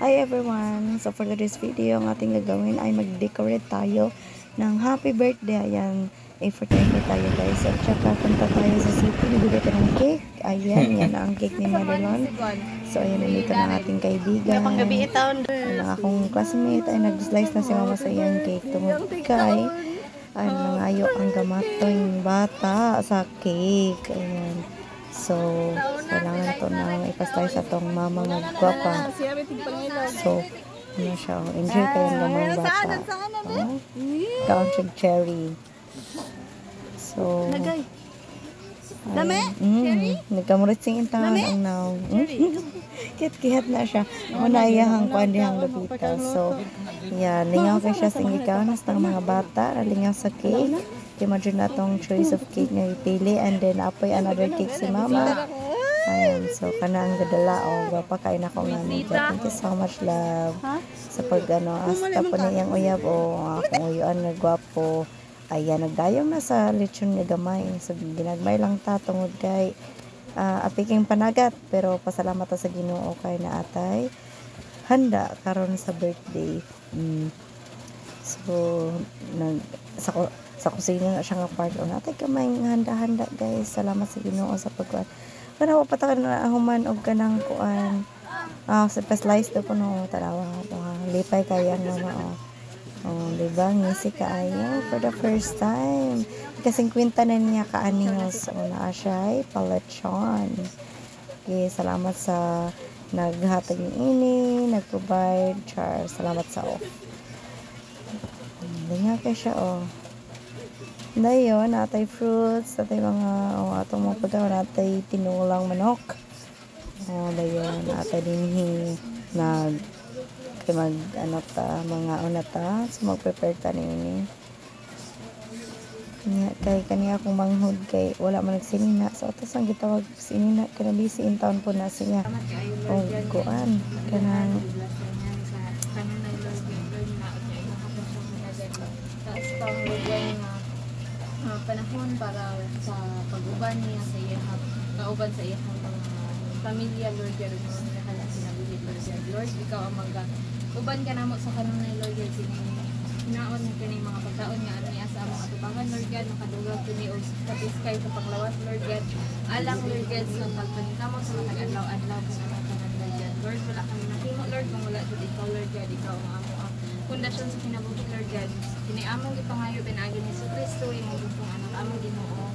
Hi everyone! So for today's video, ang ating gagawin ay mag-decorate tayo ng happy birthday. Ayan, effort tayo guys. At saka punta tayo sa city, bibili tayo ng cake. Ayan, yan ang cake ni Marilyn. So ayan, nandito na ating kaibigan. Ang akong classmate ay nag-slice na si mama sa iyang cake. Tungod kay ay nangayo ang gamatoy bata sa cake. Ayan. So, kailangan ito nang ipastay sa tong mama nga gwapa. So, ano siya, enjoy kayo ng mga bata. Count yung cherry. So, nagkamurit sing intahan ang now. Kit-kihat na siya. Manayahang kuandihang lapita. So, yan, lingaw kayo siya sa ingikanas ng mga bata. Lingaw sa cake. Imagine na tong choice of cake nga ipili, and then apoy another cake si mama. Ayan, so kana ang gadala gwapa kay nako nga ni. Thank you so much, love. Sa pagano hasta po niyang uyab akong uyuan nga gwapo. Ayan, nagdayong na sa lechon nga gamay. So ginagmay lang ta tungod kay apiking panagat, pero pasalamat ta sa Ginoo kay naatay handa karon sa birthday. So sa kusina na siya nga part o natay kamay handa-handa guys. Salamat sa Ginoo sa pagkuan. Kana patakan na human og kanang kuan. Sa slice do kuno tarawa lipay kaya nga mama diba ngisi kaayo for the first time. Kasi 50 na niya kaaningos na siya palachon. Okay, salamat sa naghatag ni ini, nag-provide char. Salamat sa off. Nga kay siya dayon, natay fruits, natay mga atong mga pagkaon, natay tinulang manok. Dayon, natay dinhi kay mag mga unata, so mag-prepare ta nini. Kay kaniya akong manghud kay wala man nagsinina. So atos ang gitawag sinina kana busy in town po na siya. Kuan kanang panahon para sa pag-uban niya sa iyang kauban sa iyang mga pamilya, Lord God, mo nila sinabuhi, Lord, ikaw ang uban ka namo sa kanunay, Lord God, hinaon na kini mga pagkaon nga ano niya sa mga atubangan, Lord God, makadugaw kini og katiskay sa panglawas, Lord God, alang, Lord God, sa pagpanikamo sa mga adlaw-adlaw sa mga tanan, Lord God. Lord, wala kami nakimo, Lord, kung wala jud ikaw, Lord God, ikaw ang among pundasyon sa kinabuhi, Lord God. Kiniamong gipangayo pinagi ni Kristo imong butong anak among Ginoo.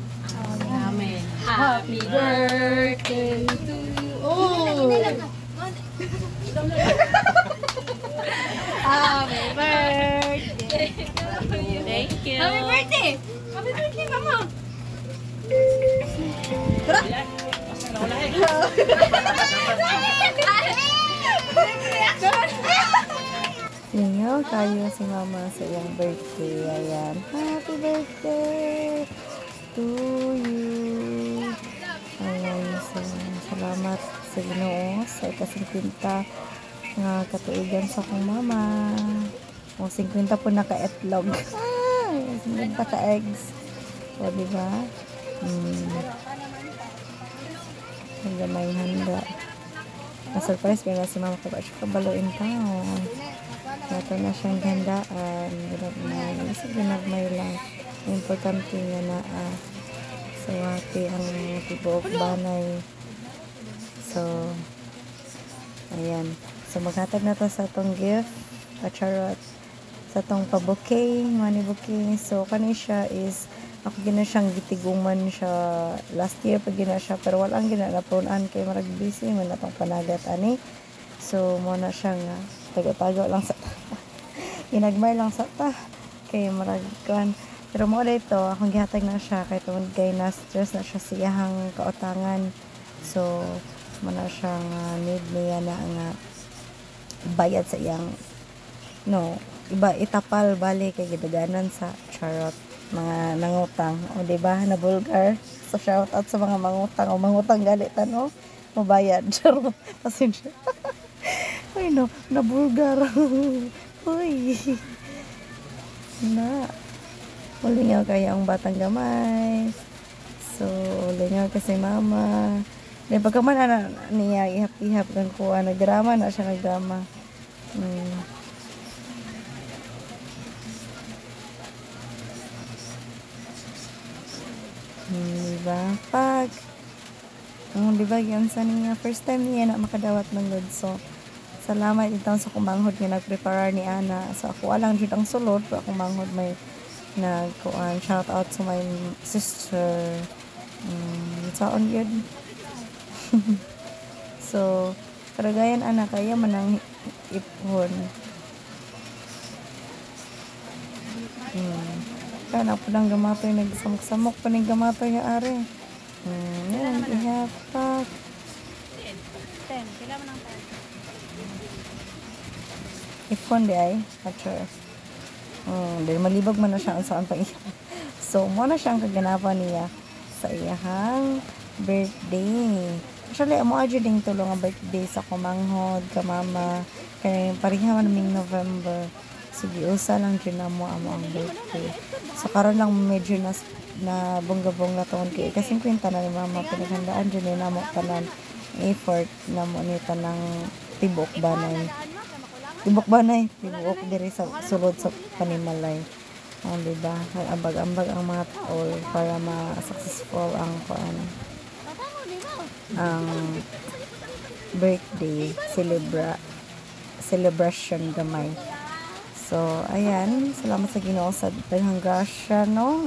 Amen. Happy birthday to you. Happy birthday. Thank you. Happy birthday. Happy birthday, mama. Lingaw kayo si mama sa iyang birthday. Ayan, happy birthday to you. Ayan, so salamat sa Ginoo sa ika-50 nga katuigan sa akong mama. 50 po naka-etlog. 50 ka-eggs. O, diba? Ang gamay handa. Na-surprise kaya si mama ko ba siya kabaluin taon. Ito na siyang gandaan. Ginagmay lang. Importante nga na sa wati ang tibuok banay. So, ayan. So, maghatag na to sa itong gift. Charot. Sa itong pa-bouquet. Money bouquet. So, kani siya is ako gina siyang gitiguman siya last year pag gina siya. Pero walang ginanapunan kay marag busy. May natong panagat ani. So, muna siyang tago-tago lang sa ginagmay lang sa kay maragkan. Pero mo dito akong gihatag na siya kay tungod kay na stress na siya siyang kautangan. So muna siyang need niya na nga bayad sa iyang iba itapal bali kay gidaganan sa charot mga nangutang o diba na vulgar. So shout out sa mga mangutang o mangutang galitan mabayad charot pasensya. Ay no, na vulgar. Uy. Na. Ulingaw kaya ang batang gamay. So, ulingaw kasi mama. Then pagkaman niya ihap-ihap ng kuha, nagdrama na siya nagdrama. Diba? Diba yan sa niya first time niya na makadawat ng Lord. So salamat itang sa kumanghod nga nagprepare ni Ana. So ako alang jud ang sulod pero akong manghod may nagkuan. Shout out to my sister. Saon yun. So karagayan Ana kaya manang ipon. Kana po lang gamatoy nagsamok-samok pa ning gamatoy nga are. Yan ihapak. 10. Kailan mo ng 10? Ipon di ay, picture. Dahil malibog man na siya saan pa iya. So, mo na siyang kaganapan niya sa iyahang birthday. Actually, amo adyo ding tulong ang birthday sa kumanghod, kamama. Kaya pariha man naming November. So, giusa lang dyan na mo amo ang birthday. So, karon lang medyo na bongga-bongga taon kay. Kasi kwenta na ni mama, pinaghandaan dyan na mo tanan effort na mo nita ng tibok banay. Tibok diri sa sulod sa panimalay. Diba? Ambag-ambag ang mga tao para ma-successful ang birthday celebration gamay. So, ayan. Salamat sa Ginoo sa daghang grasya, no?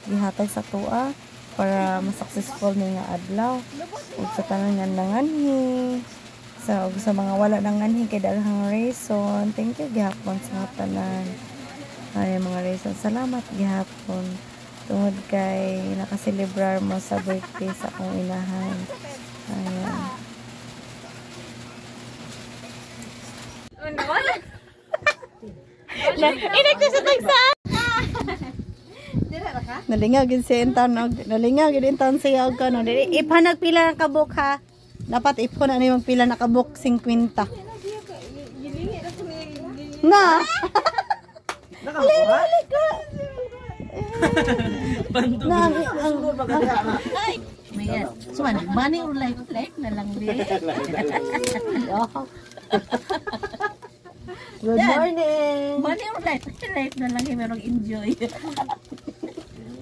Gihatag sa tuwa para ma-successful ni nga adlaw. Ug sa tanan nga nanganhi. Sa mga wala nanganhi kay daghang reason. Thank you gihapon sa tanan. Ay mga reason. Salamat gihapon. Tungod kay nakaselebrar mo sa birthday sa akong inahan. Ayan. Inagto sa tagsaan! Nalingaw gid siya intanog. Nalingaw gid intan siya og kano. Ipanag pila ng kabuk ha. Dapat ipon ani magpila na kabuk 50. Na. Nakakuha? Na Ay! Mayan. Suman, money or life na lang din. Good morning. Money or life na lang yung merong enjoy.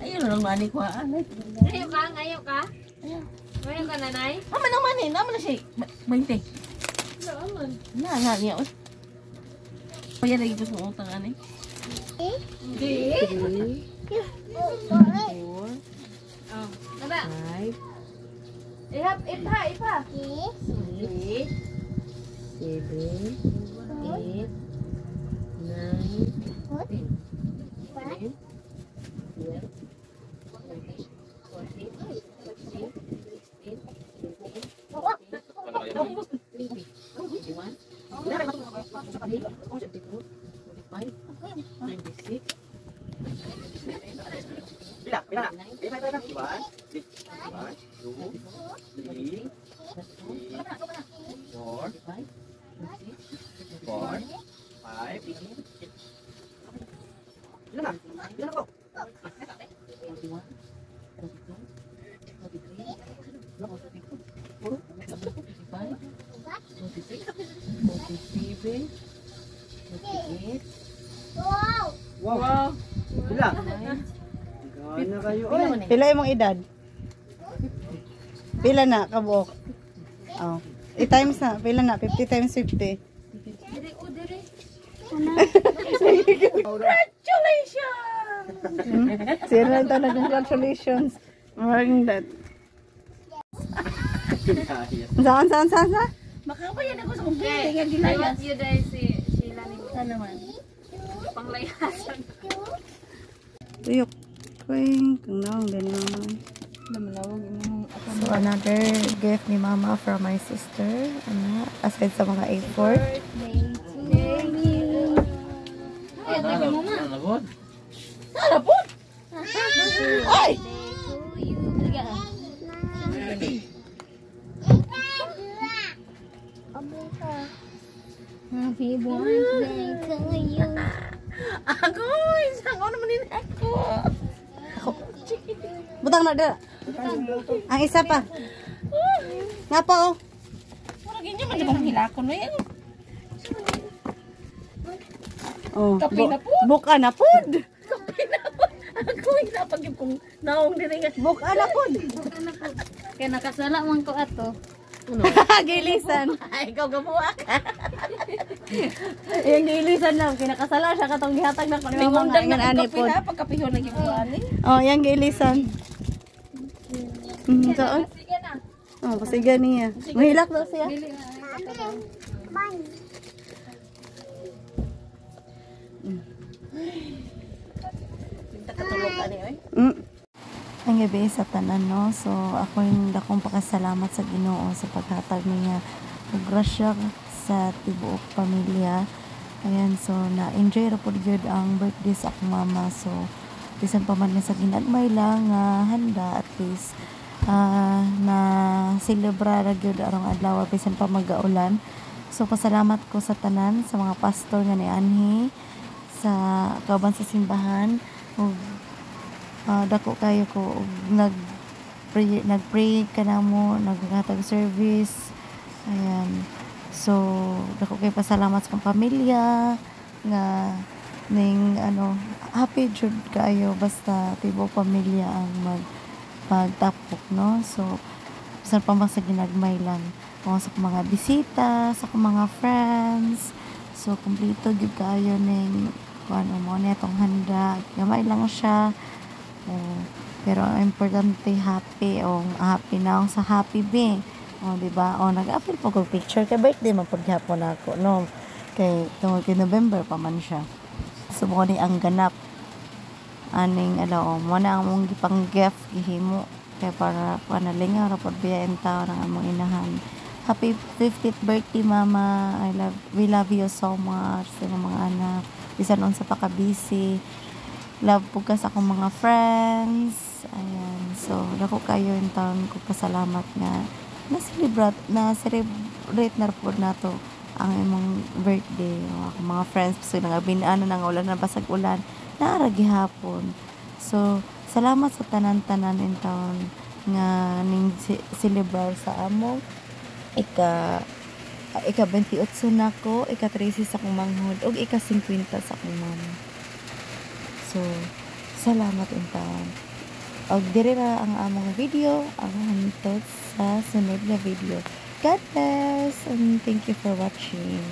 Ayun lang money ko. Ngayon ka? Ngayon ka? Ngayon ka, nanay? Naman ang money. Naman na siya. 20. Na niya. Kaya lagi gusto mong utang ani. Hindi. 4, Oh. Naba? 5, Ipa. 6, 7, 8, 9, 10. 11, 12, Wow. Bila. Gana kayo. Pila imong edad? Pila na kabuok? Oh. I-times na. Pila na? 50 times 50. Congratulations! Sino na ito na congratulations? Maraming that. Saan? Makabayan ako sa kong Okay. nga I gilayas. want you guys si Sheila ni Ano naman? panglayasan. Tuyok. Kwing. Kung naong din naman. So, another gift ni Mama from my sister. Aside sa mga effort. Harapon! Ay! Happy birthday to you. Ako! Isang ano naman din ako! Butang na dala. Ang isa pa. Nga pa oh. Parang ganyan man dyan hilakon mo yan. Oh, Kape na po. buka na pod. Ako hinapag yung kung naong diri nga. Buka na pod. Kaya nakasala man ko ato. Ano? Gilisan. Ay, ikaw gabuwa ka. Yung gilisan lang kinakasala siya katong gihatag na ko ni mama nga ingan ani pod. Pagkapihon lagi ko ani. Oh, yang gilisan. Saan? Sige na. Oh, pasigan niya. Mahilak daw siya. Dili na. Katulog ani oy. Ang gabi sa tanan, no? So, ako yung dakong pakasalamat sa Ginoo sa paghatag niya og grasya sa tibuok pamilya. Ayan, so na-enjoy ra pud gyud ang birthday sa akong mama. So, bisan pa man nga sa ginagmay lang nga handa, at least na celebrar ra gyud arong adlaw bisan pa magaulan. So, pasalamat ko sa tanan, sa mga pastor nga ni Anhi, sa kauban sa simbahan, ug dako kayo ko ug nagpray ka na mo, naghatag service. Ayan, so dako kay pasalamat sa kong pamilya nga ning happy jud kayo basta tibo pamilya ang magtapok, no? So bisan pa man sa ginagmay lang o sa akong mga bisita, sa akong mga friends, so kumpleto gyud kayo ning ano mo netong handa, gamay lang siya. Pero ang importante happy happy na ako sa happy be. Di ba? Nag-upload po ko picture kay birthday man pud gyapon ako, no? Kay tungod kay November pa man siya. So mo ni ang ganap aning mo na ang mong gipang gift gihimo kay para panalingaw ra pud biya entaw ang among inahan. Happy 50th birthday, mama. We love you so much sa mga anak. Bisan unsa pa ka busy. Love po ka sa akong mga friends. Ayan. So, dako kayo in taon ko pasalamat nga na-celebrate na po na to ang imong birthday. O, akong mga friends. So, nangabinaan na ulan na basag ulan. Naaragi hapon. So, salamat sa tanan-tanan in taon nga ning celebrate sa among ika 28 na ko, ika 30 sa akong manghod, o ika 50 sa akong mama. So, salamat untaon. Og diri ra ang among video, ang hantod sa sunod na video. God bless and thank you for watching.